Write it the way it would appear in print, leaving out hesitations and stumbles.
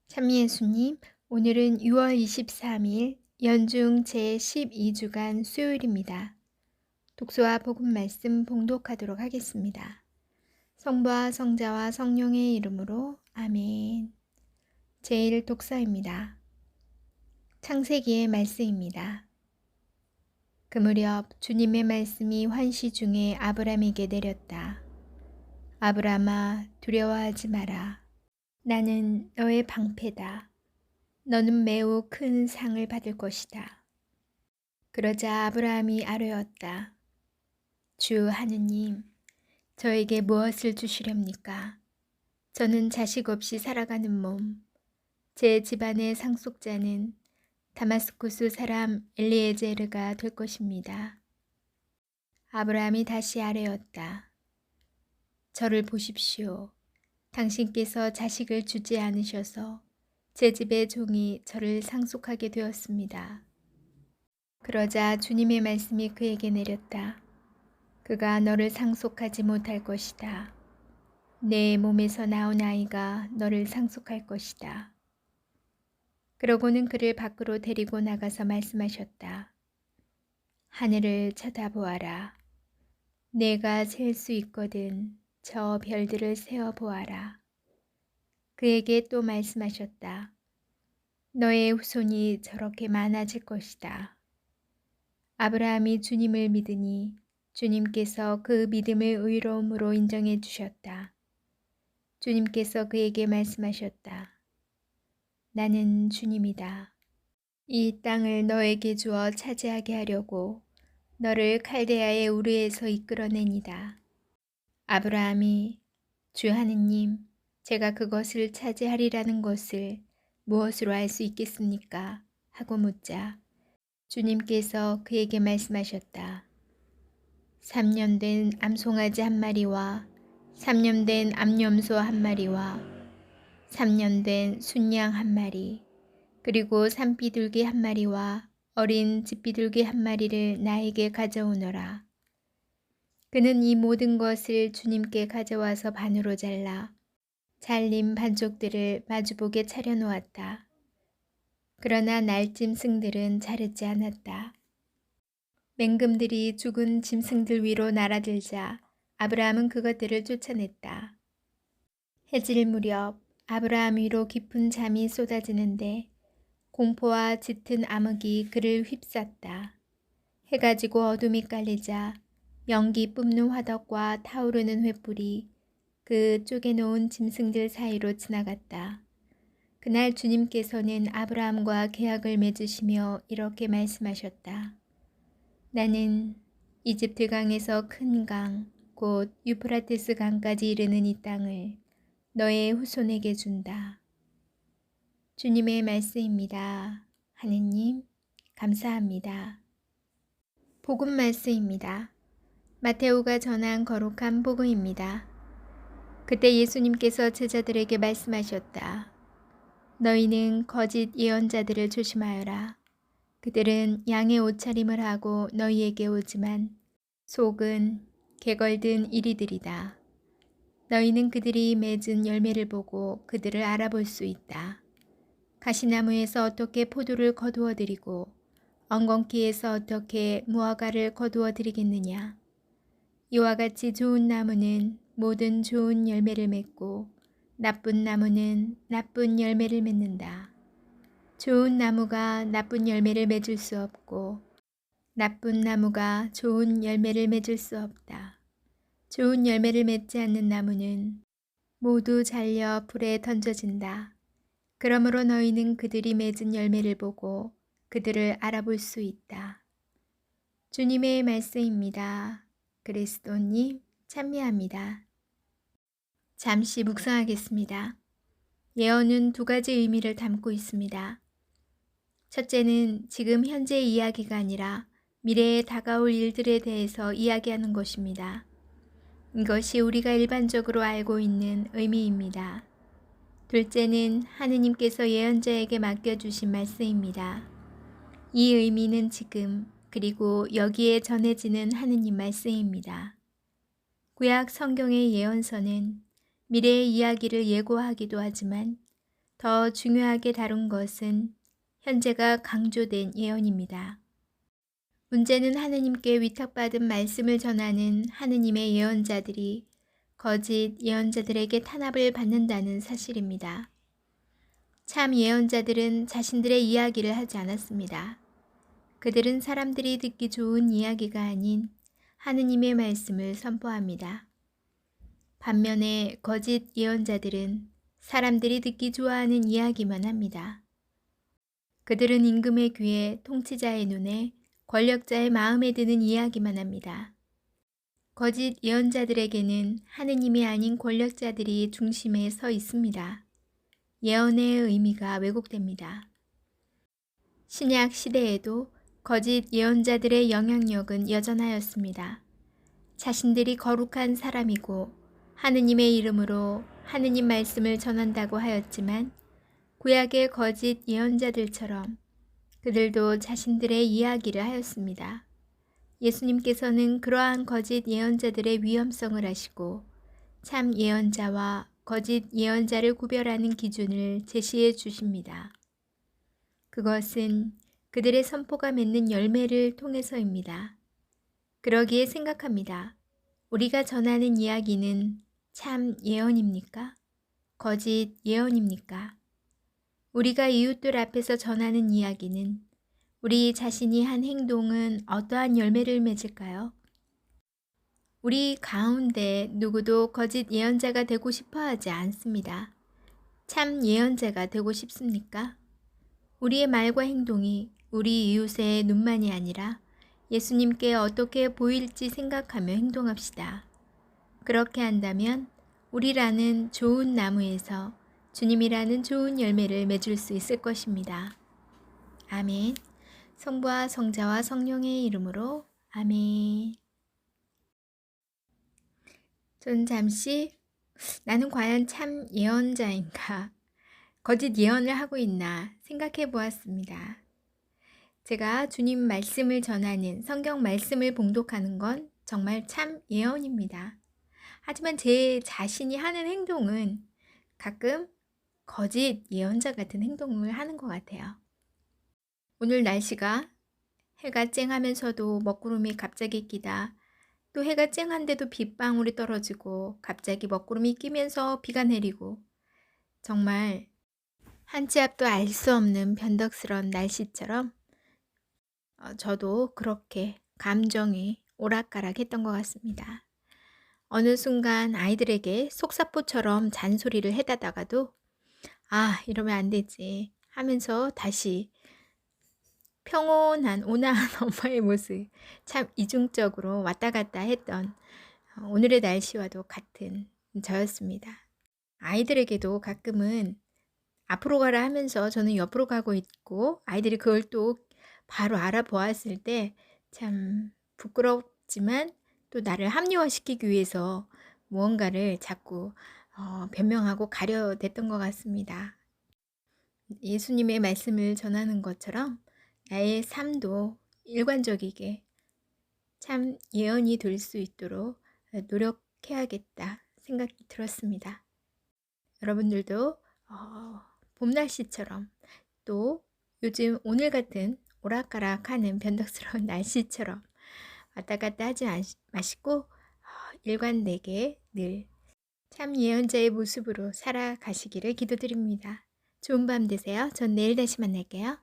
참미예수님, 오늘은 6월 23일 연중 제12주간 수요일입니다. 독서와 복음 말씀 봉독하도록 하겠습니다. 성부와 성자와 성령의 이름으로 아멘. 제1 독서입니다. 창세기의 말씀입니다. 그 무렵 주님의 말씀이 환시 중에 아브람에게 내렸다. 아브람아, 두려워하지 마라. 나는 너의 방패다. 너는 매우 큰 상을 받을 것이다. 그러자 아브라함이 아뢰었다. 주 하느님, 저에게 무엇을 주시렵니까? 저는 자식 없이 살아가는 몸. 제 집안의 상속자는 다마스쿠스 사람 엘리에제르가 될 것입니다. 아브라함이 다시 아뢰었다. 저를 보십시오. 당신께서 자식을 주지 않으셔서 제 집의 종이 저를 상속하게 되었습니다. 그러자 주님의 말씀이 그에게 내렸다. 그가 너를 상속하지 못할 것이다. 내 몸에서 나온 아이가 너를 상속할 것이다. 그러고는 그를 밖으로 데리고 나가서 말씀하셨다. 하늘을 쳐다보아라. 내가 셀 수 있거든 저 별들을 세어보아라. 그에게 또 말씀하셨다. 너의 후손이 저렇게 많아질 것이다. 아브라함이 주님을 믿으니 주님께서 그 믿음을 의로움으로 인정해 주셨다. 주님께서 그에게 말씀하셨다. 나는 주님이다. 이 땅을 너에게 주어 차지하게 하려고 너를 칼데아의 우르에서 이끌어내니다. 아브라함이 주 하느님, 제가 그것을 차지하리라는 것을 무엇으로 알 수 있겠습니까? 하고 묻자 주님께서 그에게 말씀하셨다. 3년 된 암송아지 한 마리와 3년 된 암염소 한 마리와 3년 된 순양 한 마리, 그리고 산비둘기 한 마리와 어린 집비둘기 한 마리를 나에게 가져오너라. 그는 이 모든 것을 주님께 가져와서 반으로 잘라 잘린 반쪽들을 마주보게 차려놓았다. 그러나 날짐승들은 자르지 않았다. 맹금들이 죽은 짐승들 위로 날아들자 아브라함은 그것들을 쫓아냈다. 해질 무렵 아브라함 위로 깊은 잠이 쏟아지는데 공포와 짙은 암흑이 그를 휩쌌다. 해가 지고 어둠이 깔리자 연기 뿜는 화덕과 타오르는 횃불이 그 쪼개놓은 짐승들 사이로 지나갔다. 그날 주님께서는 아브라함과 계약을 맺으시며 이렇게 말씀하셨다. 나는 이집트 강에서 큰 강, 곧 유프라테스 강까지 이르는 이 땅을 너의 후손에게 준다. 주님의 말씀입니다. 하느님, 감사합니다. 복음 말씀입니다. 마테오가 전한 거룩한 복음입니다. 그때 예수님께서 제자들에게 말씀하셨다. 너희는 거짓 예언자들을 조심하여라. 그들은 양의 옷차림을 하고 너희에게 오지만 속은 개걸든 이리들이다. 너희는 그들이 맺은 열매를 보고 그들을 알아볼 수 있다. 가시나무에서 어떻게 포도를 거두어 드리고 엉겅퀴에서 어떻게 무화과를 거두어 드리겠느냐. 이와 같이 좋은 나무는 모든 좋은 열매를 맺고 나쁜 나무는 나쁜 열매를 맺는다. 좋은 나무가 나쁜 열매를 맺을 수 없고 나쁜 나무가 좋은 열매를 맺을 수 없다. 좋은 열매를 맺지 않는 나무는 모두 잘려 불에 던져진다. 그러므로 너희는 그들이 맺은 열매를 보고 그들을 알아볼 수 있다. 주님의 말씀입니다. 그리스도님 찬미합니다. 잠시 묵상하겠습니다. 예언은 두 가지 의미를 담고 있습니다. 첫째는 지금 현재의 이야기가 아니라 미래에 다가올 일들에 대해서 이야기하는 것입니다. 이것이 우리가 일반적으로 알고 있는 의미입니다. 둘째는 하느님께서 예언자에게 맡겨주신 말씀입니다. 이 의미는 지금 그리고 여기에 전해지는 하느님 말씀입니다. 구약 성경의 예언서는 미래의 이야기를 예고하기도 하지만 더 중요하게 다룬 것은 현재가 강조된 예언입니다. 문제는 하느님께 위탁받은 말씀을 전하는 하느님의 예언자들이 거짓 예언자들에게 탄압을 받는다는 사실입니다. 참 예언자들은 자신들의 이야기를 하지 않았습니다. 그들은 사람들이 듣기 좋은 이야기가 아닌 하느님의 말씀을 선포합니다. 반면에 거짓 예언자들은 사람들이 듣기 좋아하는 이야기만 합니다. 그들은 임금의 귀에, 통치자의 눈에, 권력자의 마음에 드는 이야기만 합니다. 거짓 예언자들에게는 하느님이 아닌 권력자들이 중심에 서 있습니다. 예언의 의미가 왜곡됩니다. 신약 시대에도 거짓 예언자들의 영향력은 여전하였습니다. 자신들이 거룩한 사람이고 하느님의 이름으로 하느님 말씀을 전한다고 하였지만 구약의 거짓 예언자들처럼 그들도 자신들의 이야기를 하였습니다. 예수님께서는 그러한 거짓 예언자들의 위험성을 아시고 참 예언자와 거짓 예언자를 구별하는 기준을 제시해 주십니다. 그것은 그들의 선포가 맺는 열매를 통해서입니다. 그러기에 생각합니다. 우리가 전하는 이야기는 참 예언입니까? 거짓 예언입니까? 우리가 이웃들 앞에서 전하는 이야기는 우리 자신이 한 행동은 어떠한 열매를 맺을까요? 우리 가운데 누구도 거짓 예언자가 되고 싶어 하지 않습니다. 참 예언자가 되고 싶습니까? 우리의 말과 행동이 우리 이웃의 눈만이 아니라 예수님께 어떻게 보일지 생각하며 행동합시다. 그렇게 한다면 우리라는 좋은 나무에서 주님이라는 좋은 열매를 맺을 수 있을 것입니다. 아멘. 성부와 성자와 성령의 이름으로 아멘. 전 잠시 나는 과연 참 예언자인가? 거짓 예언을 하고 있나 생각해 보았습니다. 제가 주님 말씀을 전하는 성경 말씀을 봉독하는 건 정말 참 예언입니다. 하지만 제 자신이 하는 행동은 가끔 거짓 예언자 같은 행동을 하는 것 같아요. 오늘 날씨가 해가 쨍하면서도 먹구름이 갑자기 끼다, 또 해가 쨍한데도 빗방울이 떨어지고 갑자기 먹구름이 끼면서 비가 내리고, 정말 한치 앞도 알 수 없는 변덕스러운 날씨처럼 저도 그렇게 감정이 오락가락했던 것 같습니다. 어느 순간 아이들에게 속사포처럼 잔소리를 해다다가도 이러면 안 되지 하면서 다시 평온한 온화한 엄마의 모습, 참 이중적으로 왔다 갔다 했던 오늘의 날씨와도 같은 저였습니다. 아이들에게도 가끔은 앞으로 가라 하면서 저는 옆으로 가고 있고 아이들이 그걸 또 바로 알아보았을 때 참 부끄럽지만 또 나를 합리화시키기 위해서 무언가를 자꾸 변명하고 가려댔던 것 같습니다. 예수님의 말씀을 전하는 것처럼 나의 삶도 일관적이게 참 예언이 될 수 있도록 노력해야겠다 생각이 들었습니다. 여러분들도 봄 날씨처럼 또 요즘 오늘 같은 오락가락하는 변덕스러운 날씨처럼 왔다 갔다 하지 마시고 일관되게 늘 참 예언자의 모습으로 살아가시기를 기도드립니다. 좋은 밤 되세요. 전 내일 다시 만날게요.